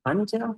Panja.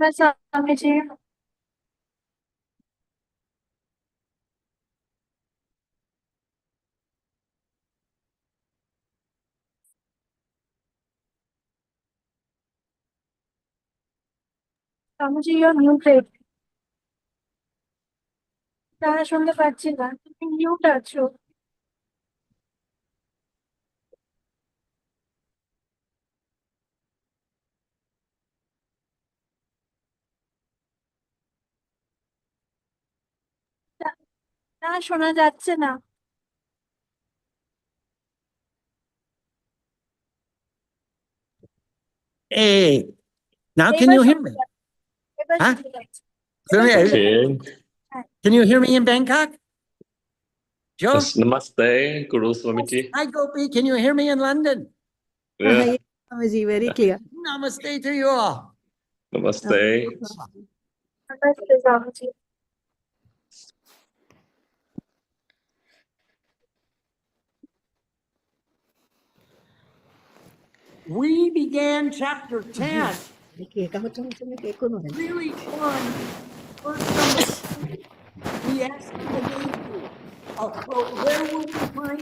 बस Swami ji. Swami ji, you're muted. তারা শুনতে পাচ্ছি না, তুমি মিউট আছো। না, শোনা যাচ্ছে না। Hey, now can you hear me? Huh? Okay. Can you hear me in Bangkok? Joe? Yes, namaste, Guru Swamiji. Hi, Gopi. Can you hear me in London? Yeah, Swamiji, very clear. Namaste to you all. namaste. नमस्ते Swami ji. We began chapter 10. देखिए कहाँ चले के कौन है? Really fun. First number, we asked the Devi, where will we find?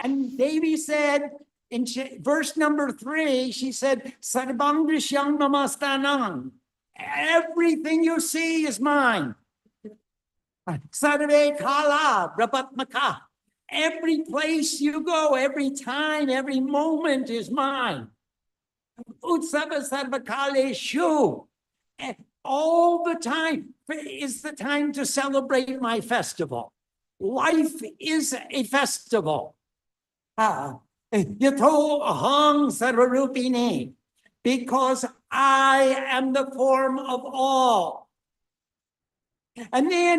And Devi said in verse number 3, she said, Sarvang Drishyam Namastanam. Everything you see is mine. Sarve Kala Brapatmaka. Every place you go, every time, every moment is mine. Utsava Sarvakale Shu. All the time is the time to celebrate my festival. Life is a festival. Yato aham sarvarupini, because I am the form of all. And then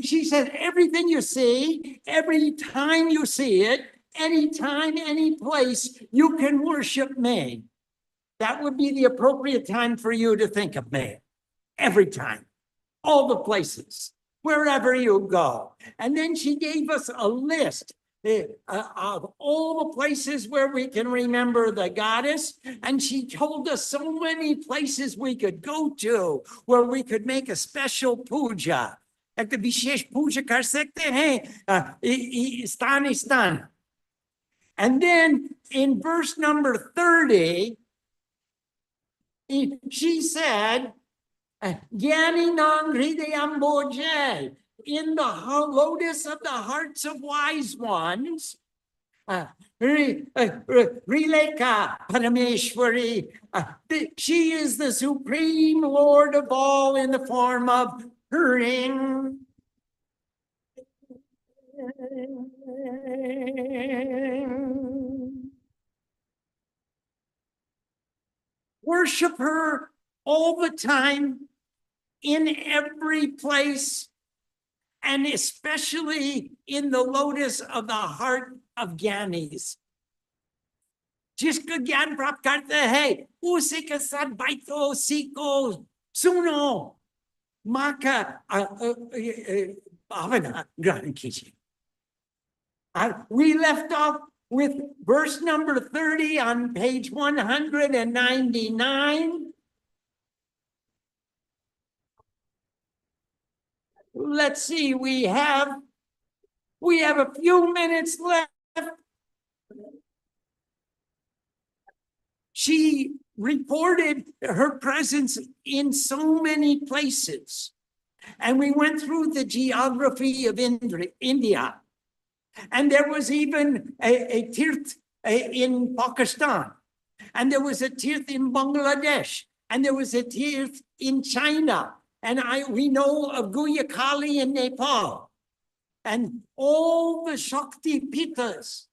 she said, everything you see, every time you see it, anytime, any place, you can worship me. That would be the appropriate time for you to think of me. Every time, all the places, wherever you go. And then she gave us a list of all the places where we can remember the goddess. And she told us so many places we could go to where we could make a special puja. Ek vishesh puja kar sakte hain, stan. And then in verse number 30, she said, Gyani Nang Hridayam Boje, in the lotus of the hearts of wise ones, Rileka Parameshwari, she is the supreme Lord of all in the form of ring. Worship her all the time, in every place, and especially in the lotus of the heart of Gyanis. जिसका ज्ञान प्राप्त करते हैं, उसी के साथ बैठो, सीखो, सुनो, माँ का भावना ग्रहण कीजिए. We left off with verse number 30 on page 199. let's see, we have a few minutes left. She reported her presence in so many places. And we went through the geography of India. And there was even a tirth in Pakistan. And there was a tirth in Bangladesh. And there was a tirth in China. And we know of Guyakali in Nepal. And all the Shakti Pitas.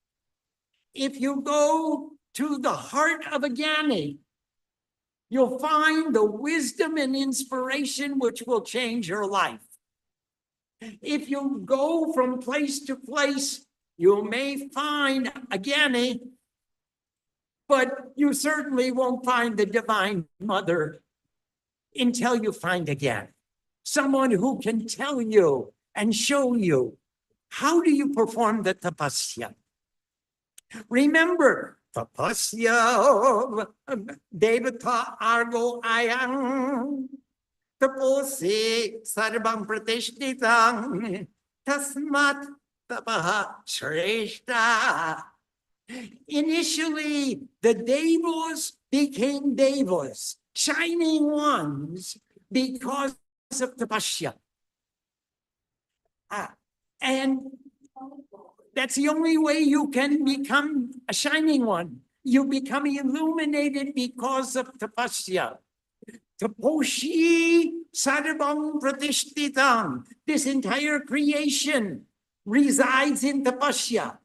If you go to the heart of a Gyani, you'll find the wisdom and inspiration which will change your life. If you go from place to place, you may find a Gyani, but you certainly won't find the Divine Mother until you find a Gyani. Someone who can tell you and show you, how do you perform the tapasya? Remember, tapasya devata argo ayam taposi sarvam pratishthitam tasmat tapaha shreshta. Initially, the devas became devas, shining ones, because of tapasya. And that's the only way you can become a shining one. You become illuminated because of tapasya. Taposhi sarvam pratishthitam. This entire creation resides in tapasya.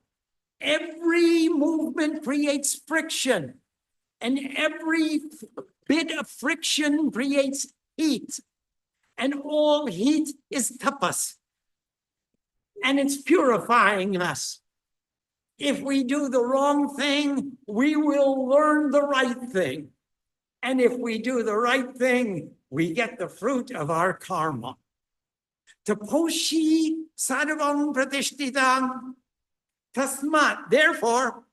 Every movement creates friction, and every bit of friction creates heat, and all heat is tapas. And it's purifying us. If we do the wrong thing, we will learn the right thing. And if we do the right thing, we get the fruit of our karma. Taposhi sarvam pratishthitam tasmat. Therefore,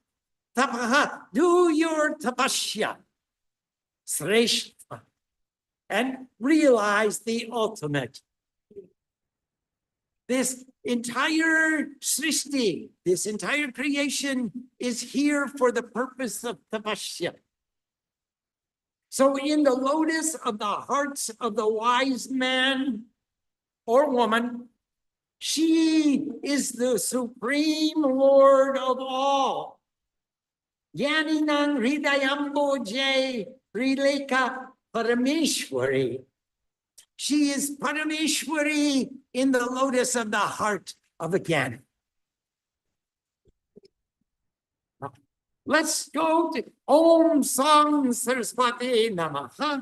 tapaha, do your tapasya, sreshta, and realize the ultimate. This entire srishti, this entire creation is here for the purpose of tapasya. So in the lotus of the hearts of the wise man or woman, she is the supreme Lord of all. Yaninang hridayamboje rileka parameshwari. She is Parameshwari in the lotus of the heart of a Gyani. Let's go to Om Sang Saraswati Namaha.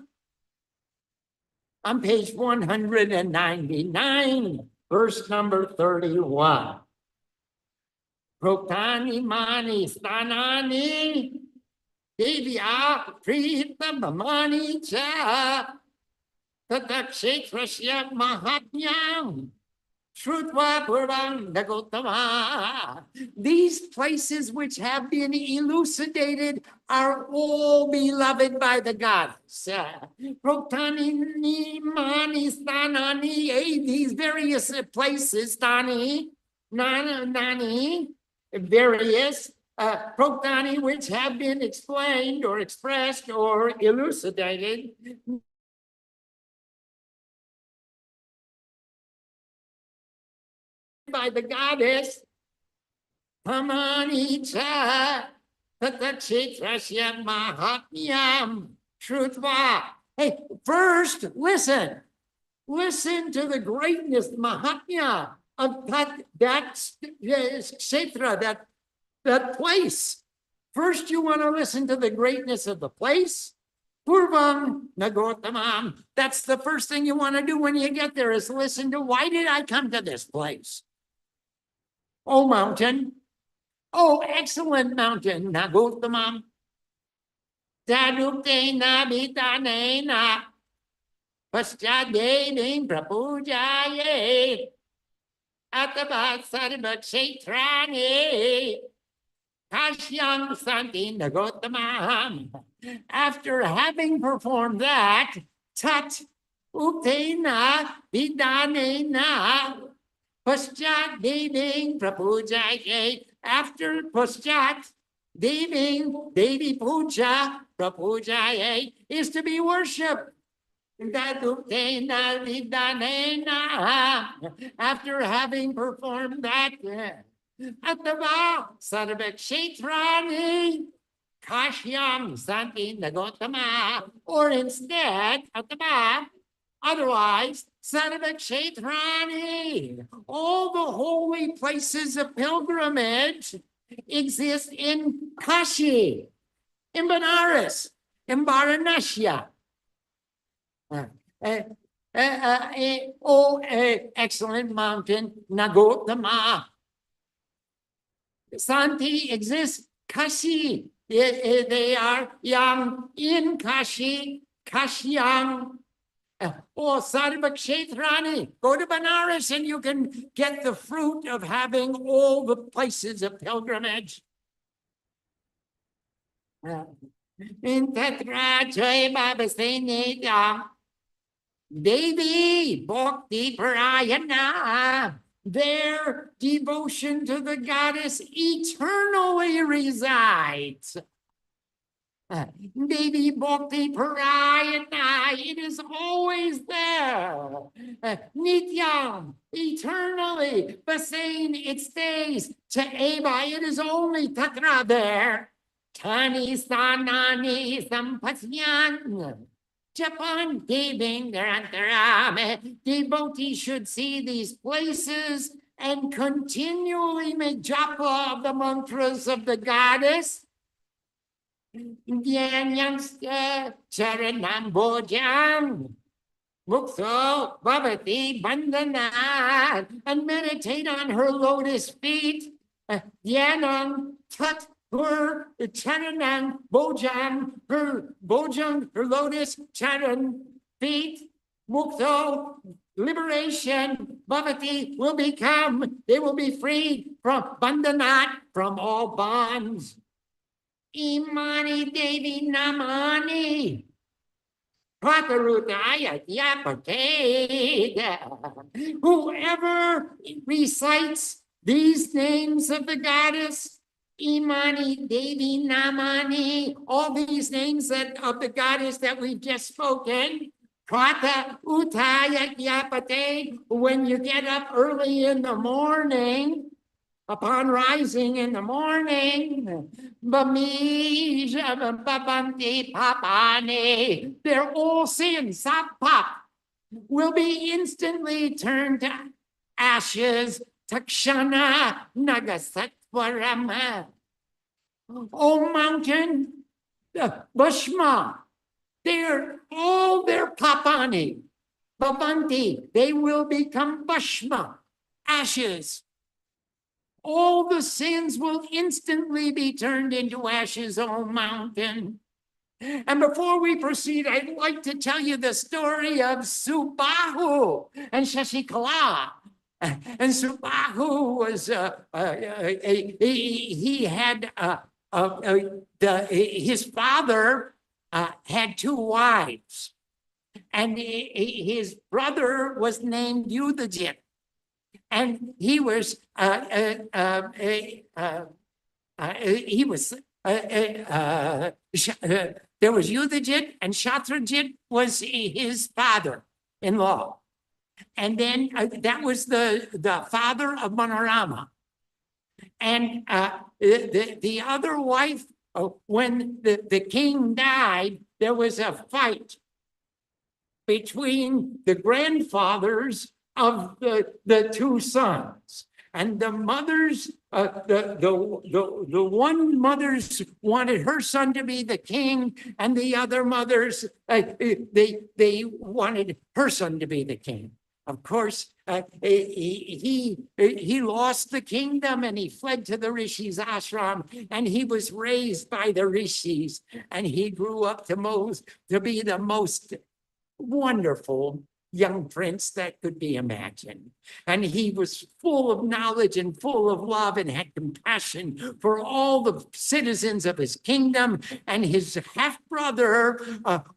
On page 199, verse number 31. Proktani mani stanani devya prita mamani cha. Tatakshetrasya mahatmyam shrutva purvang dagotama. These places which have been elucidated are all beloved by the gods. Proktani mani stanani, these various places, stani, nani, various proktani which have been explained or expressed or elucidated. By the goddess, Pamanicha, Tatachitrasya Mahatmyam, Shrutva. Hey, first, listen to the greatness, Mahatmya of that kshetra, that place. First, you want to listen to the greatness of the place. Purvam nagotamam. That's the first thing you want to do when you get there, is listen to, why did I come to this place? Oh, mountain. Oh, excellent mountain. Nagotamam. Taduptena bitanena. Paschadevim prapujaye. Atabat sarva kshetrani. Kashyam santi nagotamam. After having performed that, tat Uktena Vidanena Paschat Deving Prapujaye. After Paschat Deving Devi Puja Prapujaye is to be worshipped. After having performed that, Atava Sarvakshetrani Kashyam Santi Nagotama, or instead, Atava, otherwise, Sarvakshetrani, all the holy places of pilgrimage exist in Kashi, in Benares, in Varanasi. Excellent mountain, Nagotama. Santi exists, Kashi. They are young in Kashi, Kashyang. Or Sarvakshetrani. Go to Benares and you can get the fruit of having all the places of pilgrimage. In Tatra Jai Baba Sainita. Devi Bhakti Parayana, their devotion to the goddess eternally resides. Devi Bhakti Parayana, it is always there. Nityam, eternally. Basain, it stays. Eva, it is only Tatra there. Tani Sanani Sampasyan. Japan giving their antarame. Devotees should see these places and continually make japa of the mantras of the goddess. Charanam Bojam. Mukso Bhavati Bandana, and meditate on her lotus feet. Dhyanam Tat her Charanam Bojam, her lotus charan feet. Mukto, liberation, Bhavati will become, they will be freed from Bandanat, from all bonds. Imani Devi Namani. Whoever recites these names of the goddess, Imani, Devi, Namani, all these names of the goddess that we've just spoken, Prata Utaya Yapate, when you get up early in the morning, upon rising in the morning, their all sins, sapap, will be instantly turned to ashes. Takshana Nagasatvarama. O mountain, Bhashma, all their papani, Bhavanti, they will become Bhashma, ashes. All the sins will instantly be turned into ashes, O mountain. And before we proceed, I'd like to tell you the story of Subahu and Shashikala. And Subahu was, he had, his father had two wives. And his brother was named Yudhajit. And he was there was Yudhajit, and Shatrajit was his father-in-law. And then that was the father of Manorama. And the other wife, when the king died, there was a fight between the grandfathers of the two sons. And the mothers, the one mothers wanted her son to be the king, and the other mothers, they wanted her son to be the king. Of course, he lost the kingdom and he fled to the rishis' ashram, and he was raised by the rishis, and he grew up to be the most wonderful young prince that could be imagined. And he was full of knowledge and full of love and had compassion for all the citizens of his kingdom. And his half-brother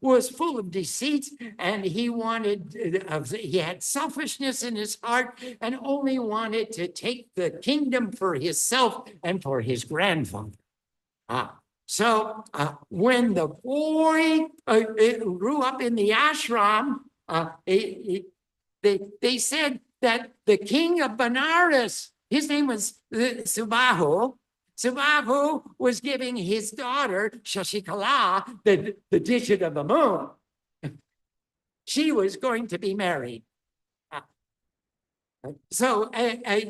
was full of deceit, and he had selfishness in his heart and only wanted to take the kingdom for himself and for his grandfather. So when the boy grew up in the ashram, they said that the king of Benares, his name was Subahu. Subahu was giving his daughter, Shashikala, the digit of the moon. She was going to be married. So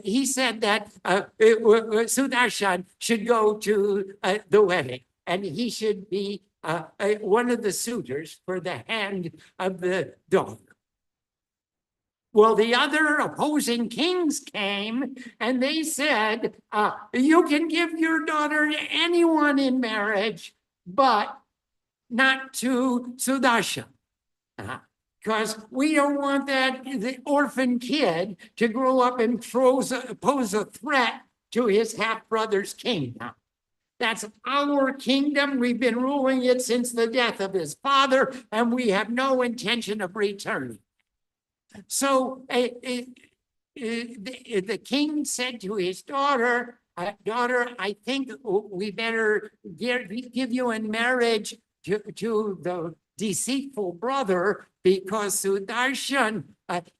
he said that Sudarshan should go to the wedding, and he should be one of the suitors for the hand of the daughter. Well, the other opposing kings came and they said, you can give your daughter to anyone in marriage, but not to Sudarshan. Because we don't want the orphan kid to grow up and pose a threat to his half-brother's kingdom. That's our kingdom. We've been ruling it since the death of his father, and we have no intention of returning. So the king said to his daughter, daughter, I think we better give you in marriage to the deceitful brother, because Sudarshan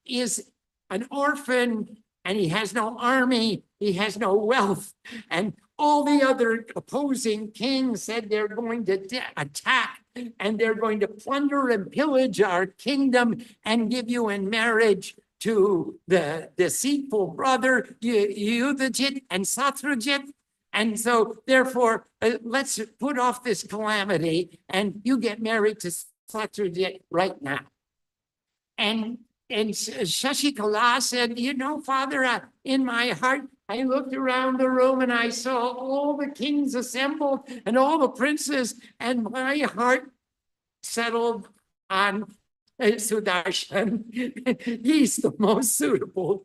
is an orphan and he has no army, he has no wealth. And all the other opposing kings said they're going to attack and they're going to plunder and pillage our kingdom and give you in marriage to the deceitful brother, Yudhajit and Satrajit. And so therefore, let's put off this calamity and you get married to Satrajit right now. And Shashikala said, you know, Father, in my heart, I looked around the room and I saw all the kings assembled and all the princes, and my heart settled on Sudarshan. He's the most suitable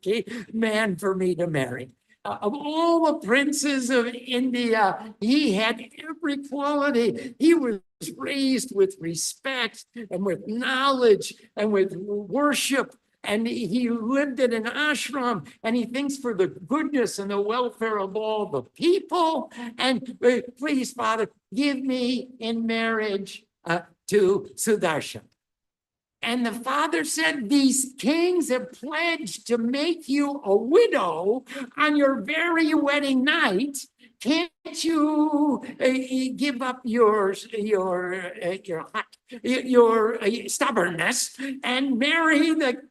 man for me to marry. Of all the princes of India, he had every quality. He was raised with respect and with knowledge and with worship. And he lived in an ashram, and he thinks for the goodness and the welfare of all the people. And please, Father, give me in marriage to Sudarshan. And the father said, these kings have pledged to make you a widow on your very wedding night. Can't you give up your stubbornness and marry the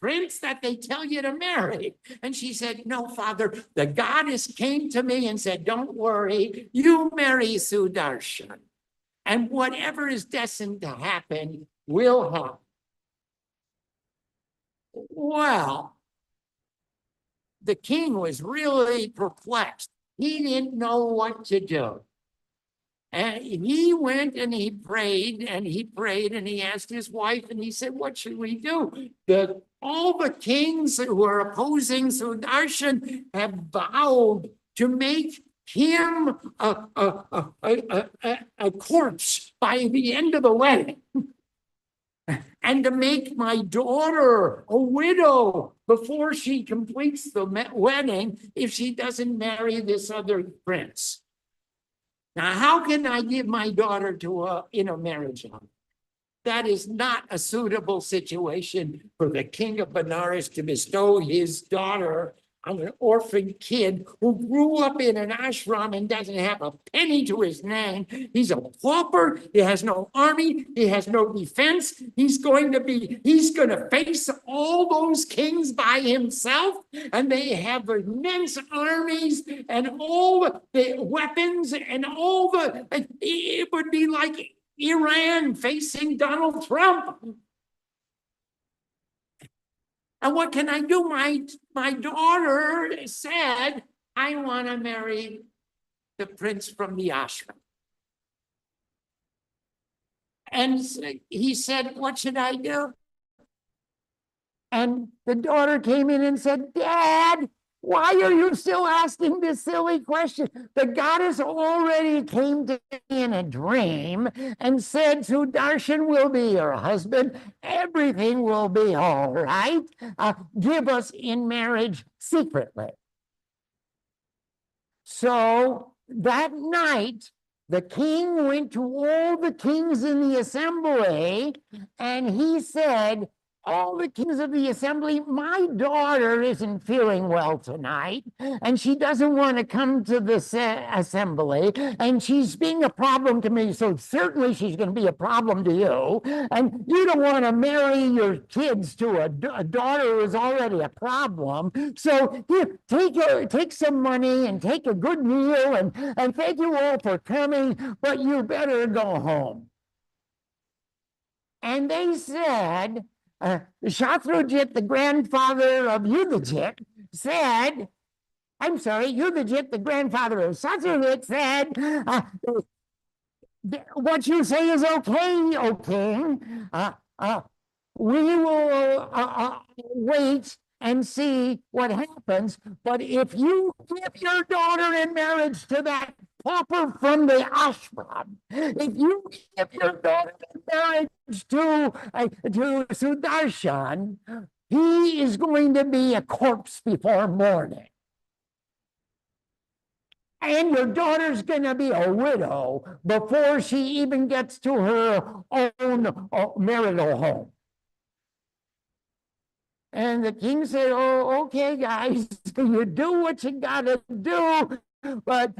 prince that they tell you to marry? And she said, no, Father, the goddess came to me and said, don't worry, you marry Sudarshan. And whatever is destined to happen will happen. Well, the king was really perplexed. He didn't know what to do. And he went and he prayed and he prayed and he asked his wife and he said, what should we do? All the kings who were opposing Sudarshan have vowed to make him a corpse by the end of the wedding. And to make my daughter a widow before she completes the wedding if she doesn't marry this other prince. Now, how can I give my daughter to in a marriage? That is not a suitable situation for the king of Benares to bestow his daughter on an orphan kid who grew up in an ashram and doesn't have a penny to his name. He's a pauper. He has no army. He has no defense. He's going to face all those kings by himself, and they have immense armies and all the weapons and it would be like Iran facing Donald Trump. And what can I do? My daughter said, I want to marry the prince from the ashram. And he said, what should I do? And the daughter came in and said, Dad, why are you still asking this silly question? The goddess already came to me in a dream and said, Sudarshan will be your husband. Everything will be all right. Give us in marriage secretly. So that night, the king went to all the kings in the assembly and he said, all the kings of the assembly, my daughter isn't feeling well tonight, and she doesn't want to come to the assembly, and she's being a problem to me, so certainly she's going to be a problem to you, and you don't want to marry your kids to a daughter who is already a problem, so here, take some money and take a good meal, and thank you all for coming, but you better go home. And they said, Shatrujit, the grandfather of Yudhajit, said, I'm sorry, Yudhajit, the grandfather of Satrujit, said, what you say is okay, O king. We will wait and see what happens. But if you give your daughter in marriage to that pauper from the ashram, if you give your daughter in marriage to Sudarshan, he is going to be a corpse before morning. And your daughter's going to be a widow before she even gets to her own marital home. And the king said, oh, okay, guys, you do what you got to do, but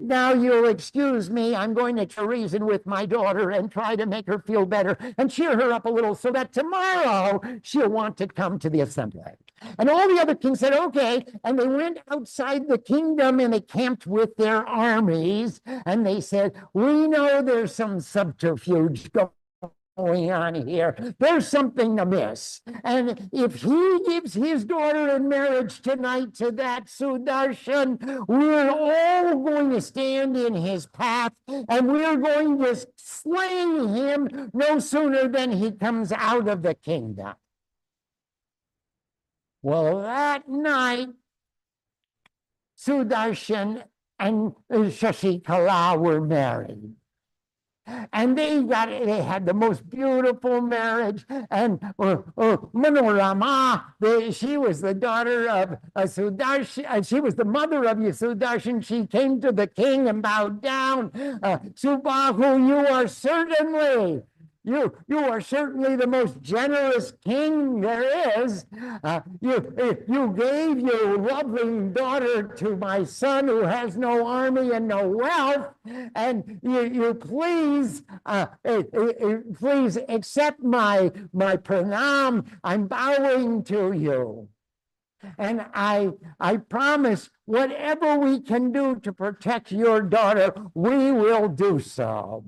now you'll excuse me, I'm going to reason with my daughter and try to make her feel better and cheer her up a little so that tomorrow she'll want to come to the assembly. And all the other kings said, okay, and they went outside the kingdom and they camped with their armies, and they said, we know there's some subterfuge going on here. There's something amiss. And if he gives his daughter in marriage tonight to that Sudarshan, we're all going to stand in his path and we're going to slay him no sooner than he comes out of the kingdom. Well, that night, Sudarshan and Shashikala were married. And they had the most beautiful marriage. And Manorama, she was the daughter of Sudarshan. She was the mother of Sudarshan. She came to the king and bowed down. Subahu, you are certainly the most generous king there is. You gave your lovely daughter to my son who has no army and no wealth, and you please accept my pranam. I'm bowing to you. And I promise whatever we can do to protect your daughter, we will do so.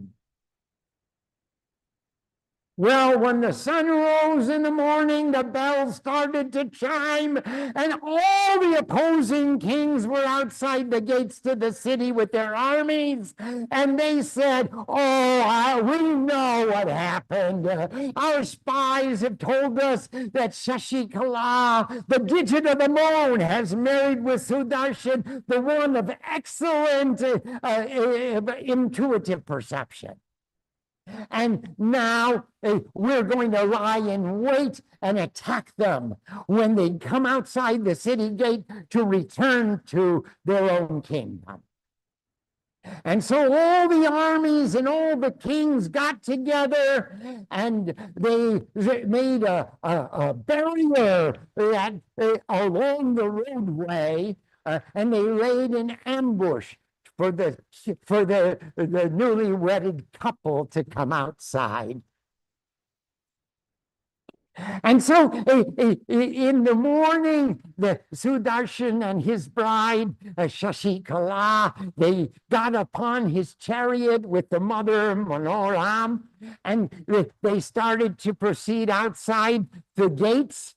Well, when the sun rose in the morning, the bells started to chime, and all the opposing kings were outside the gates to the city with their armies, and they said, oh, we know what happened. Our spies have told us that Shashikala, the digit of the moon, has married with Sudarshan, the one of excellent intuitive perception. And now we're going to lie in wait and attack them when they come outside the city gate to return to their own kingdom. And so all the armies and all the kings got together and they made a barrier along the roadway, and they laid an ambush for the newly wedded couple to come outside. And so in the morning, the Sudarshan and his bride, Shashikala, they got upon his chariot with the mother Manoram, and they started to proceed outside the gates.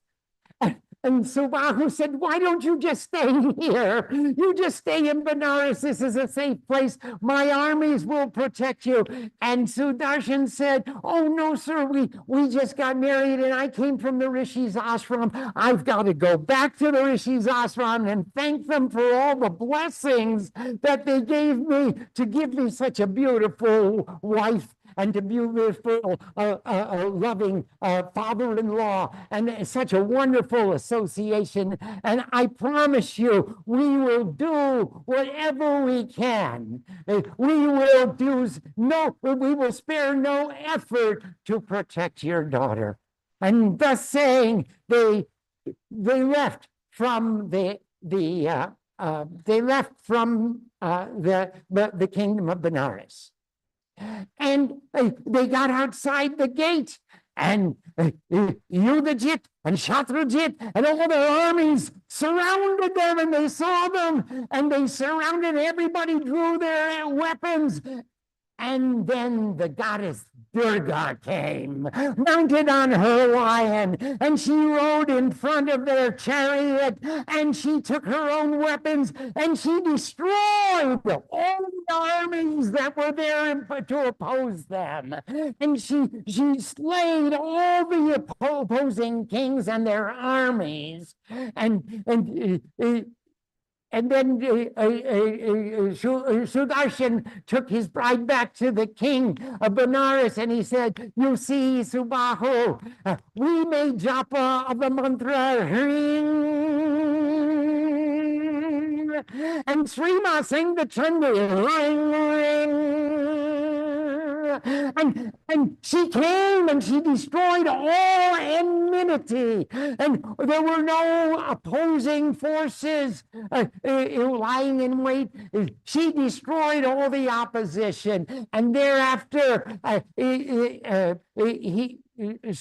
And Subahu said, why don't you just stay here? You just stay in Benares. This is a safe place. My armies will protect you. And Sudarshan said, oh, no, sir, we just got married and I came from the Rishi's ashram. I've got to go back to the Rishi's ashram and thank them for all the blessings that they gave me to give me such a beautiful wife and to be beautiful, loving father-in-law, and such a wonderful association. And I promise you, we will do whatever we can. We will spare no effort to protect your daughter. And thus saying, they left from the kingdom of Benares. And they got outside the gate, and Yudhajit and Shatrujit and all their armies surrounded them, and they saw them, and they surrounded everybody, drew their weapons. And then the goddess Durga came, mounted on her lion, and she rode in front of their chariot, and she took her own weapons, and she destroyed all the armies that were there to oppose them. And she slayed all the opposing kings and their armies. And then Sudarshan took his bride back to the king of Benares, and he said, you see, Subahu, we made japa of the mantra ring, and Srima sang the chandi ring, ring. And she came and she destroyed all enmity, and there were no opposing forces lying in wait. She destroyed all the opposition, and thereafter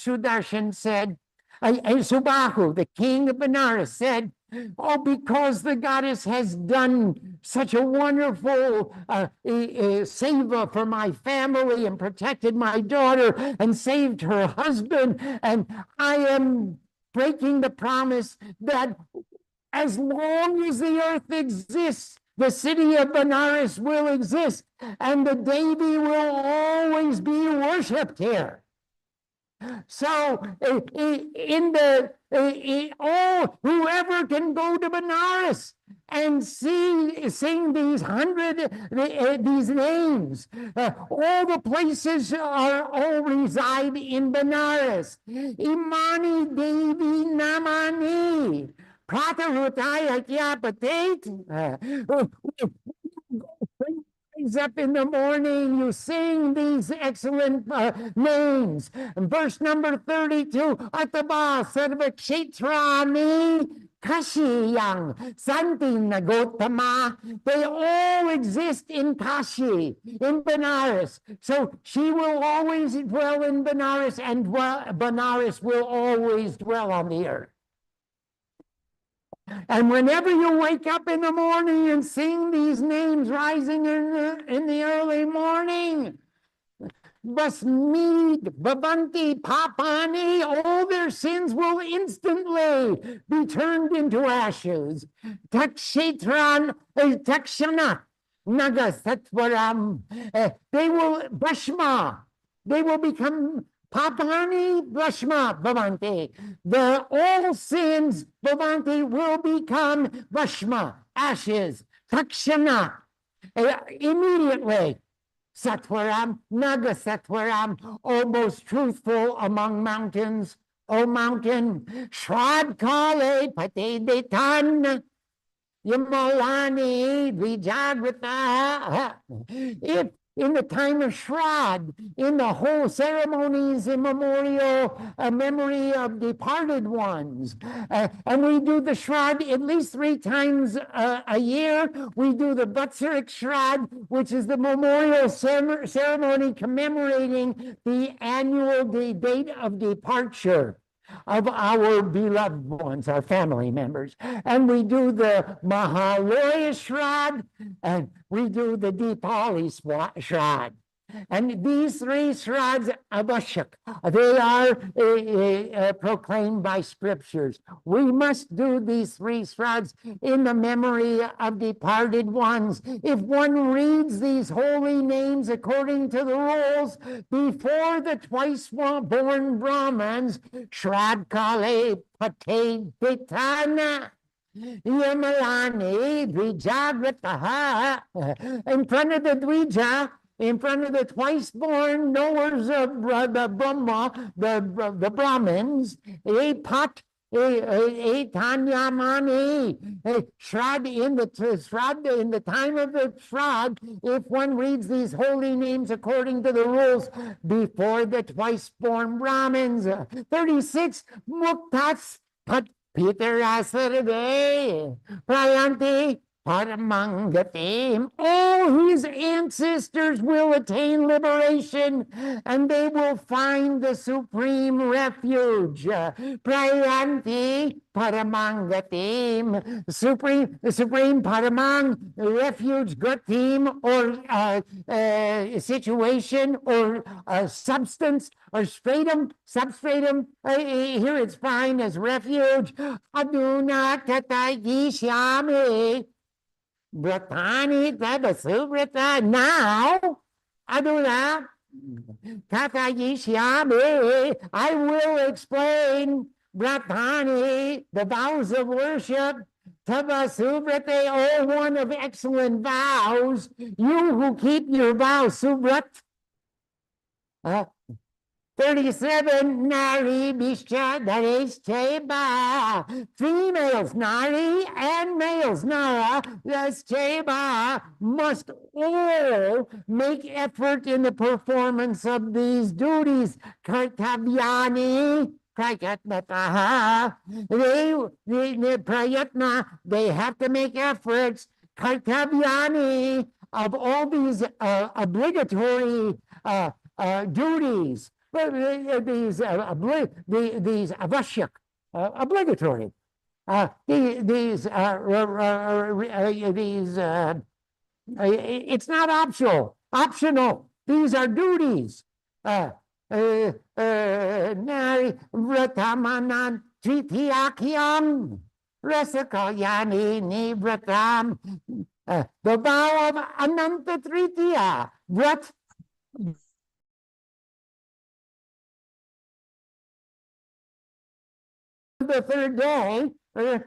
Sudarshan said, Subahu, the king of Benares, said, oh, because the goddess has done such a wonderful seva for my family and protected my daughter and saved her husband, and I am breaking the promise that as long as the earth exists, the city of Benares will exist, and the Devi will always be worshipped here. So, whoever can go to Benares and sing these names, all the places all reside in Benares. Imani Devi Namani Pratarutaya Kyapatate. Up in the morning, you sing these excellent names. And verse number 32, Ataba Sarva Kshetrani Kashiyang Santi Nagotama. They all exist in Kashi, in Benares. So she will always dwell in Benares, and Benares will always dwell on the earth. And whenever you wake up in the morning and sing these names rising in the early morning, Basmid, Babanti, Papani, all their sins will instantly be turned into ashes. Takshetran, Takshana, Nagasatvaram, they will, Bhashma, they will become Papani Bhashma Bhavanti. All sins Bhavanti will become Bhashma, ashes, Takshana, immediately. Satwaram, Naga Satwaram, O most truthful among mountains, O mountain, Shrad Kale Pate Detan, Yamalani Vijagrata. If in the time of Shraddh, in the whole ceremonies in memorial memory of departed ones. And we do the Shraddh at least 3 times a year. We do the Vatsarik Shraddh, which is the memorial ceremony commemorating the annual date of departure of our beloved ones, our family members. And we do the Mahalaya Shraddh, and we do the Deepali Shraddh. And these three shrads avashyak, they are proclaimed by scriptures. We must do these three shrads in the memory of departed ones. If one reads these holy names according to the rules before the twice born Brahmins, Shrad Kale Pate Pitana. Yamalani Dvijagrataha, in front of the Dvija, in front of the twice born knowers of the Brahma, the Brahmins, a pot, a Tanyamani, Shrad in the time of the Shrad, if one reads these holy names according to the rules before the twice born Brahmins. 36 Muktas Pat Peter Asarade, Prayanti Paramangatim. All his ancestors will attain liberation and they will find the supreme refuge. Prayanti Paramangatim, the supreme Paramang, refuge, gatim, or situation, or substance, or substratum. Here it's fine as refuge. Aduna Tatayishyami. Bratani Tabasubrata. Now, Aduna Tatayishyami. I will explain Bratani, the vows of worship. Tabasubrate, oh, one of excellent vows. You who keep your vows, Subrat. 37, Nari Bishcha Cheba. Females, Nari, and males, Nara, Cheba, must all make effort in the performance of these duties. Kartavyani, Prayatnataha. They prayatna, they have to make efforts. Kartavyani, of all these obligatory duties. These avashyak, obligatory. It's not optional. These are duties. Nari Vratamanam Tritiakyam Rasakalyani Nivratam. The vow of Ananta Tritiya. Vrat. The third day, the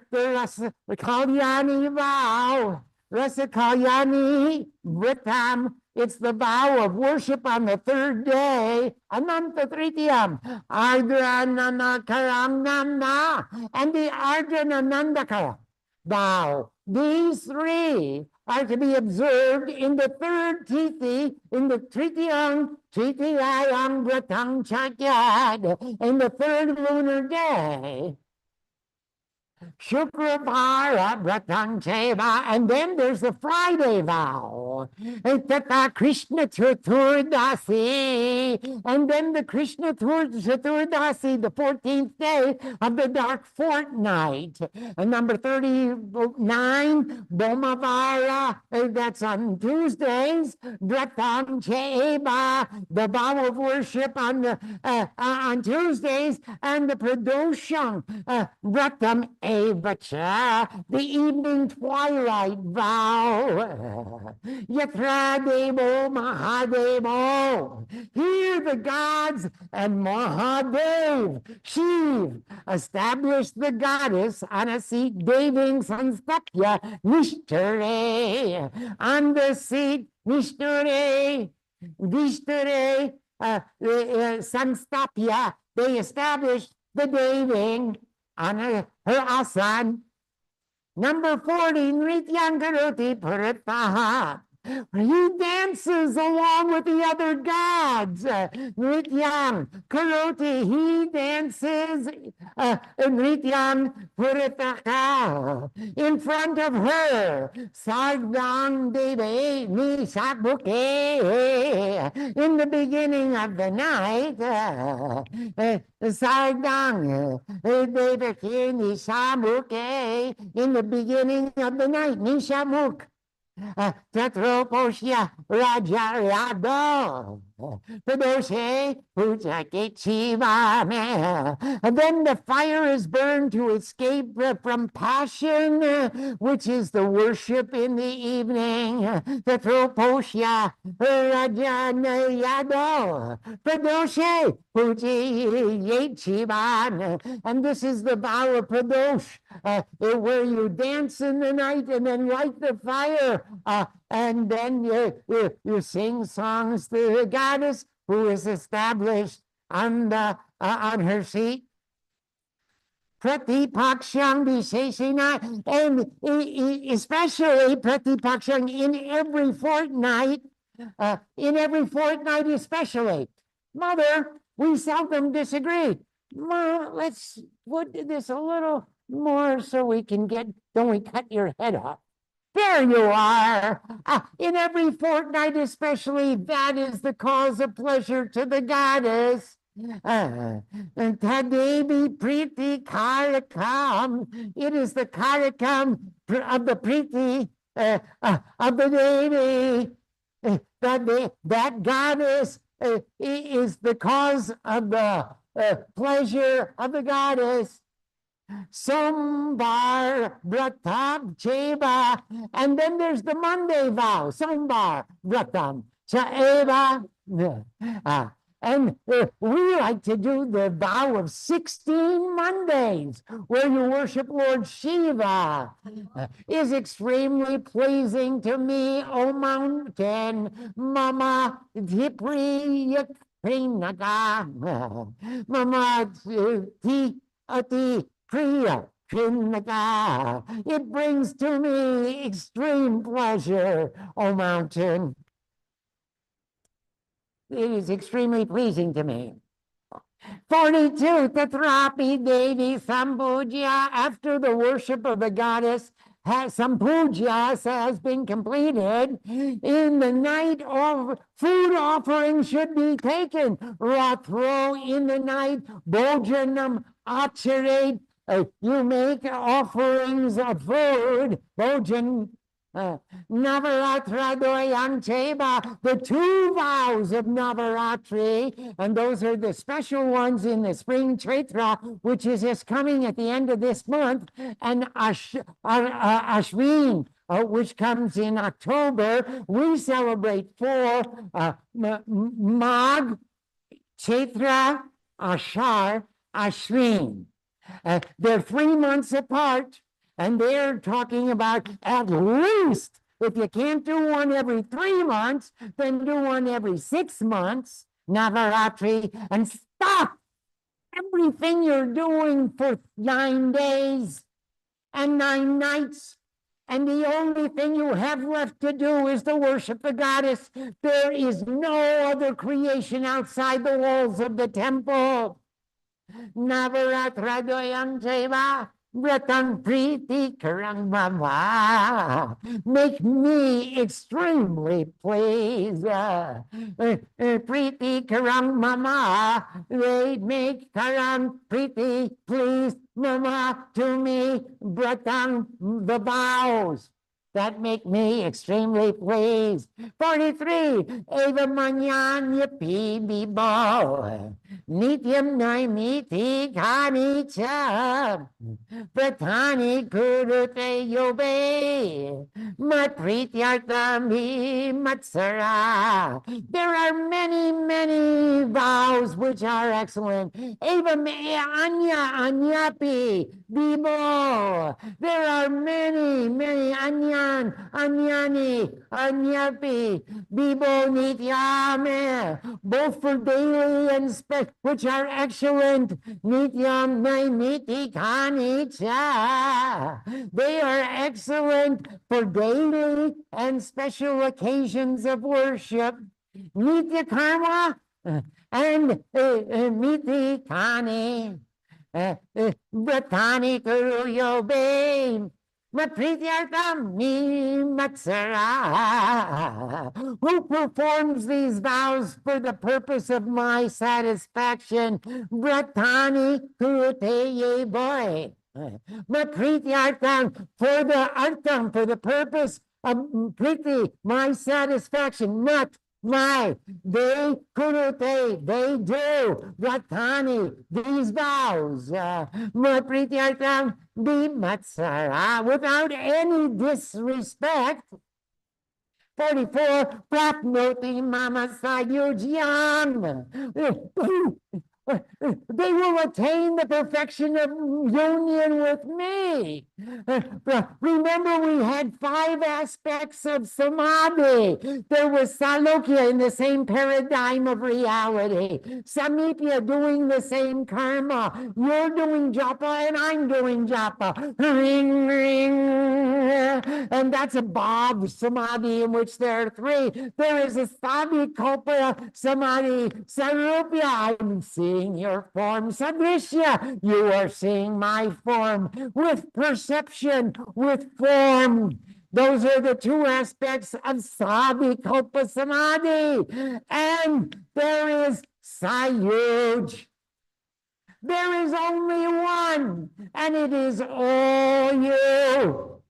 Kalyani vow, Rasa Kalyani Vritam, it's the vow of worship on the third day, Ananta Tritiyam, Ardhananakaram Namna, and the Ardhananandaka vow. These three are to be observed in the third Tithi, in the Tritiyam Vratang Chakyad, in the third lunar day. Shukrabhara Vratang Cheva, and then there's the Friday vow. Tata Krishna Chaturdasi, and then the Krishna Chaturdasi, the 14th day of the dark fortnight. And number 39, Bomavara, that's on Tuesdays. Vratang Cheva, the vow of worship on Tuesdays, and the Pradosham Vratam Evacha, the evening twilight vow. Yatra Devo Mahadevo. Here the gods and Mahadev, Shiv, established the goddess on a seat, Deving Sanstapya Nishtere, on the seat Nishtere, Sanstapya, they established the Deving on her asan. Number 40, Nrityam Karoti Purataha. He dances along with the other gods. Nrityam Karoti, he dances. Nrityam Purataha. In front of her, Sargam Devi Nishabuke. In the beginning of the night, Sargam Devi Nishabuke. In the beginning of the night, Nishamuk. Tatroposhya Rajarado. Padoshe Pujakechivame. And then the fire is burned to escape from passion, which is the worship in the evening. Tatroposhya Rajanayado. Padoshe Pujakechivame. And this is the vow of Padosh, where you dance in the night and then light the fire, and then you sing songs to the goddess who is established on her seat. Pratipaksham Visheshina, and especially Pratipaksham in every fortnight, especially. Mother, we seldom disagree. Well, let's put this a little more so we can don't we cut your head off? There you are. In every fortnight, especially, that is the cause of pleasure to the goddess. Tadevi Priti Karakam. It is the Karakam of the Priti of the Devi. That goddess is the cause of the pleasure of the goddess. Sombar Vratam Cheva. And then there's the Monday vow. Sombar Vratam Chaeva. And we like to do the vow of 16 Mondays, where you worship Lord Shiva. Is extremely pleasing to me, O mountain, Mama Dhipri Yakrinaka. Mama Ti Ati Priya Krinaka. It brings to me extreme pleasure, O mountain. It is extremely pleasing to me. 42, Tatrapi Devi Sampuja. After the worship of the goddess, some pujas has been completed. In the night, of food offerings should be taken. Ratro, in the night, Bojanam Acharate. You make offerings of food. Bojan. Navaratra Doyancheba, the 2 vows of Navaratri, and those are the special ones in the spring Chaitra, which is just coming at the end of this month, and Ashwin, which comes in October. We celebrate 4, Mag, Chaitra, Ashar, Ashwin. They're 3 months apart. And they're talking about at least, if you can't do one every 3 months, then do one every 6 months, Navaratri, and stop everything you're doing for 9 days and 9 nights. And the only thing you have left to do is to worship the goddess. There is no other creation outside the walls of the temple. Navaratra Doyanteva. Vratam Priti Karang Mama. Make me extremely pleased. Priti Karang Mama. They make Karang Priti pleased Mama to me. Vratam, the vows that make me extremely pleased. 43, Eva Manyanya Pibibo. Nityam Naimiti Kanicha. Pratani Kurute Yobe. Matrityartami Matsara. There are many, many vows which are excellent. Eva Anya Anyapi Bibo. There are many, many Anyan, Anyani, Anyapi, Bibo Nityame, both for daily and which are excellent. Nityam Naimiti Kanicha. They are excellent for daily and special occasions of worship. Nitya Karma and Miti Kani. Bratani Kuru Yobe. Who performs these vows for the purpose of my satisfaction? Bratani Kuruteye boy. For the artam, for the purpose Priti, my satisfaction, not my. They kurute, they do. Ratani, these vows. My priti artam, be matsara, without any disrespect. 44, Prapnoti Mama Sayujian. They will attain the perfection of union with me. Remember, we had 5 aspects of samadhi. There was salokya in the same paradigm of reality. Samipya doing the same karma. You're doing japa and I'm doing japa. Ring, ring. And that's a bhav samadhi in which there are 3. There is a savikalpa samadhi. Sarupya, I'm seeing your form. Sadrishya, you are seeing my form. With perception, with form. Those are the 2 aspects of savikalpa samadhi. And there is sayuj. There is only one, and it is all you.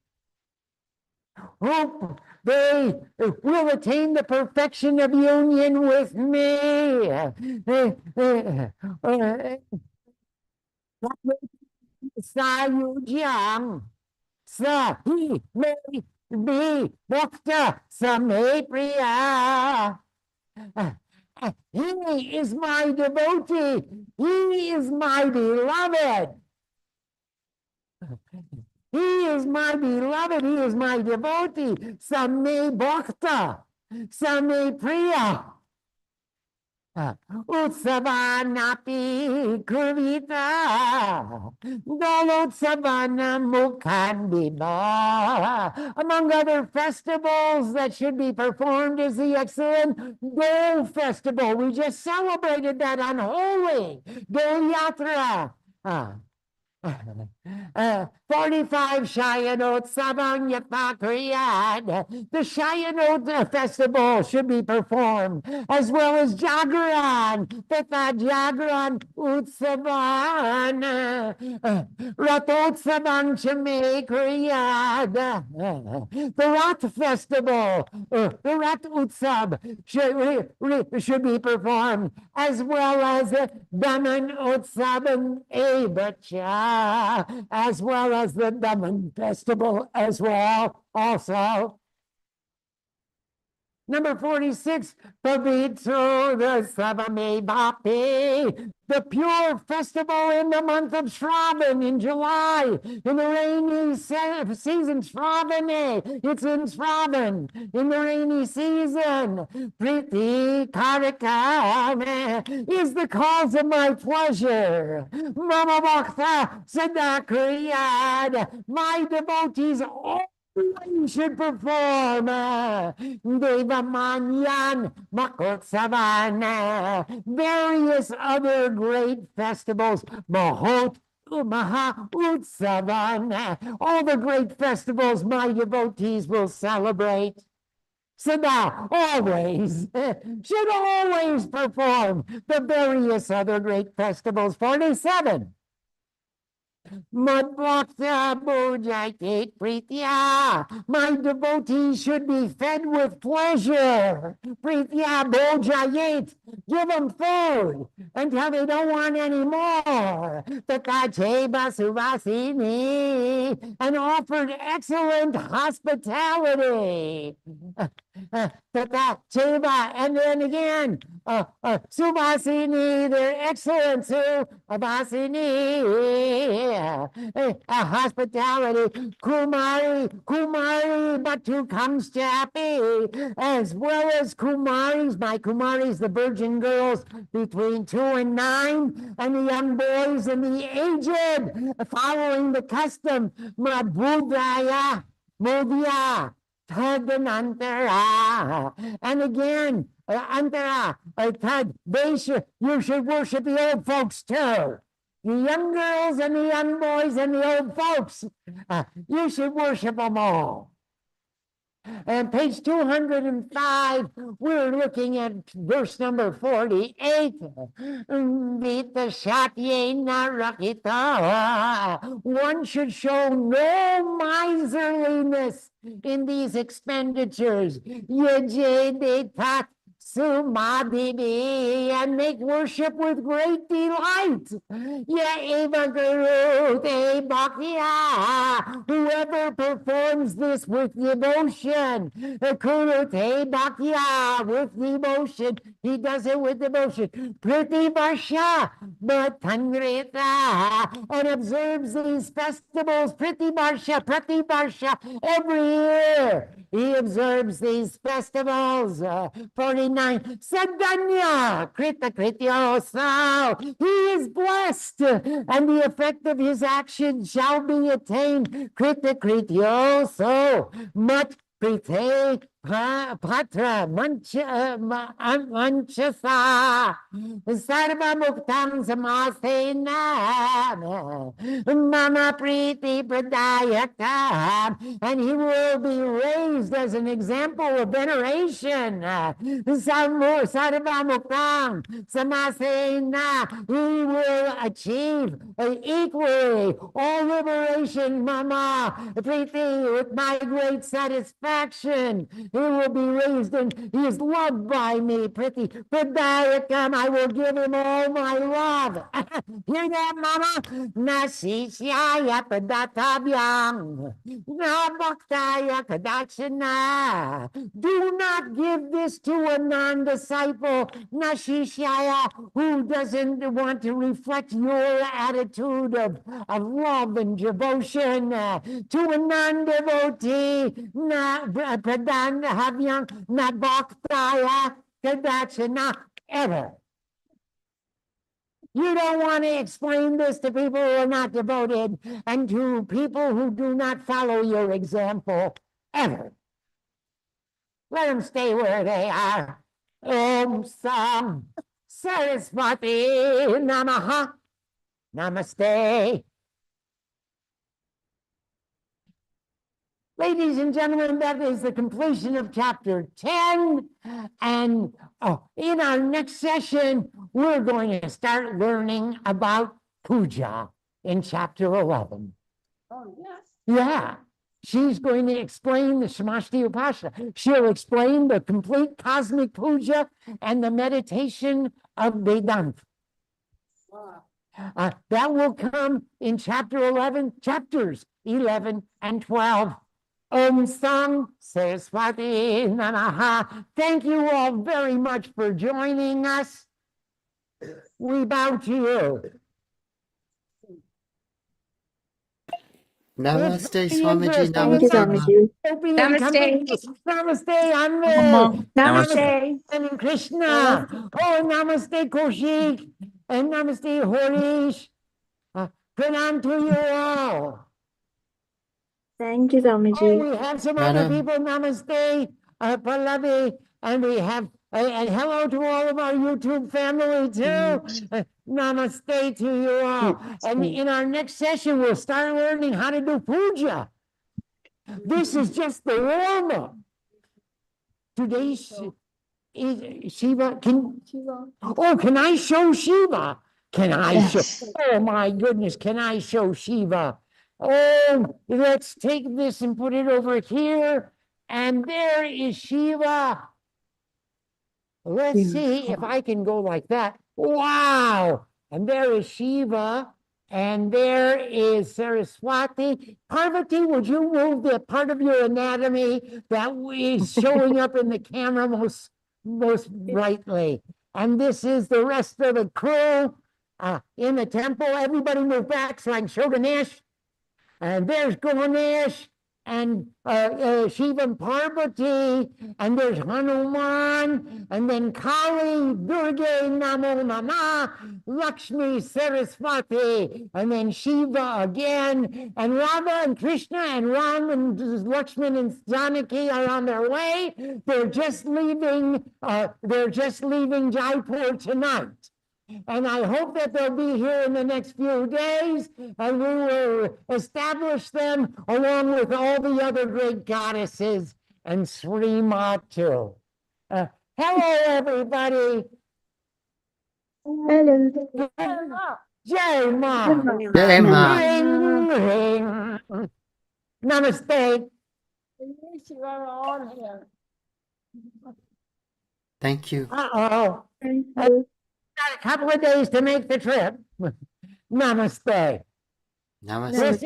Hope they will attain the perfection of union with me. Sayujyam sa he may be bhakta sa may priya. He is my devotee. He is my beloved. He is my beloved. He is my devotee. Same bhakta. Same priya. Utsavanapi kurvita. Dolotsavana mukhandiba. Among other festivals that should be performed is the excellent Dole Festival. We just celebrated that on Holy Dole Yatra. 45 Shayanot Sabang Yapakriyad. The Shayanot festival should be performed, as well as Jagaran, Peta Jagaran Utsavan, Ratotsavan Chamakriyad. The Rat festival, the Rat Utsab should be performed, as well as Daman Utsavan Ebacha. As well as the Daman festival as well also. Number 46, Pavitro the Savame Bapi, the pure festival in the month of Shravan in July, in the rainy season, Shravane, it's in Shravan, in the rainy season. Priti Karikame is the cause of my pleasure. Mama Bhakta Sadakriyad, my devotees we should perform Devamanyan, Makotsavana, various other great festivals, Mahot, Maha Utsavana, all the great festivals my devotees will celebrate. Sada always should always perform the various other great festivals. 47. Madbhakta Bhujayate Pritya. My devotees should be fed with pleasure. Pritya Bhujayate. Give them food until they don't want any more. Takacheva Suvasini. And offered excellent hospitality. Cheva, and then again, Subhasini, they're excellent, Subhasini, hospitality, Kumari, but who comes happy, as well as Kumaris, my Kumaris, the virgin girls between 2 and 9, and the young boys and the aged, following the custom, Mabudaya, Mudya. Tadanantara. And again, Antara, you should worship the old folks too. The young girls and the young boys and the old folks, you should worship them all. And page 205, we're looking at verse number 48. Vita Shatyena Rakita. One should show no miserliness in these expenditures. Yejedetat Sumadini, and make worship with great delight. Yaevagurute Bhakya, whoever performs this with devotion, Kurute Bhakya, with devotion, he does it with devotion. Priti Varsha, but Tanrita, and observes these festivals, Priti Varsha, every year. He observes these festivals. 49. Sadanya Krita Krityosa. He is blessed, and the effect of his action shall be attained. Krita Krityoso. Mat Prite Patra Manchasa Sarva Muktam Samasena Mama Priti Pradayaka, and he will be raised as an example of veneration. Sarva Muktam Samasena, he will achieve equally all liberation, Mama Priti, with my great satisfaction. He will be raised and he is loved by me, Priti Pradayakam. I will give him all my love. Hear that, Mama? Nasishaya Padatavyam. Nabhaktaya Kadachana. Do not give this to a non-disciple, Nashishaya, who doesn't want to reflect your attitude of love and devotion. To a non-devotee, Pradanahavyam, Nabhaktaya Kadachana, ever. You don't want to explain this to people who are not devoted and to people who do not follow your example, ever. Let them stay where they are. Om Sam Saraswati Namaha. Namaste. Ladies and gentlemen, that is the completion of chapter 10. And in our next session, we're going to start learning about puja in chapter 11. Oh, yes. Yeah. She's going to explain the Samashti Upasana. She'll explain the complete cosmic puja and the meditation of Vedanta. Wow. That will come in chapters 11 and 12. Om Sam Saraswati Namaha. Thank you all very much for joining us. We bow to you. Namaste, It's Swamiji. Thank you, Namaste. Swamiji. Namaste, Anme. Namaste. And Krishna. Oh, namaste, Kaushik. And namaste, Horish. Pranam to you all. Thank you, Oh, Swamiji. we have some other Madam. people. Namaste, Pallavi. And we have, and hello to all of our YouTube family too. Namaste to you all. And in our next session, we'll start learning how to do puja. This is just the warm-up. Today's is Shiva. Can I show Shiva? Can I show? Oh my goodness, can I show Shiva? Oh, let's take this and put it over here. And there is Shiva. Let's see if I can go like that. Wow. And there is Shiva. And there is Saraswati. Parvati, would you move the part of your anatomy that is showing up in the camera most brightly? And this is the rest of the crew in the temple. Everybody move back so I can show Ganesh. And there's Ganesh and Shiva and Parvati, and there's Hanuman, and then Kali, Durga, Namo Nama, Lakshmi, Saraswati, and then Shiva again, and Radha and Krishna and Ram and Lakshman and Janaki are on their way. They're just leaving Jaipur tonight. And I hope that they'll be here in the next few days, and we will establish them along with all the other great goddesses and Srimatu. Hello, everybody. Hello. Jai Ma. Jai Ma. Ring, ring. Namaste. You are on here. Thank you. Uh-oh. Thank you. Got a couple of days to make the trip. Namaste. Namaste. Chrissy?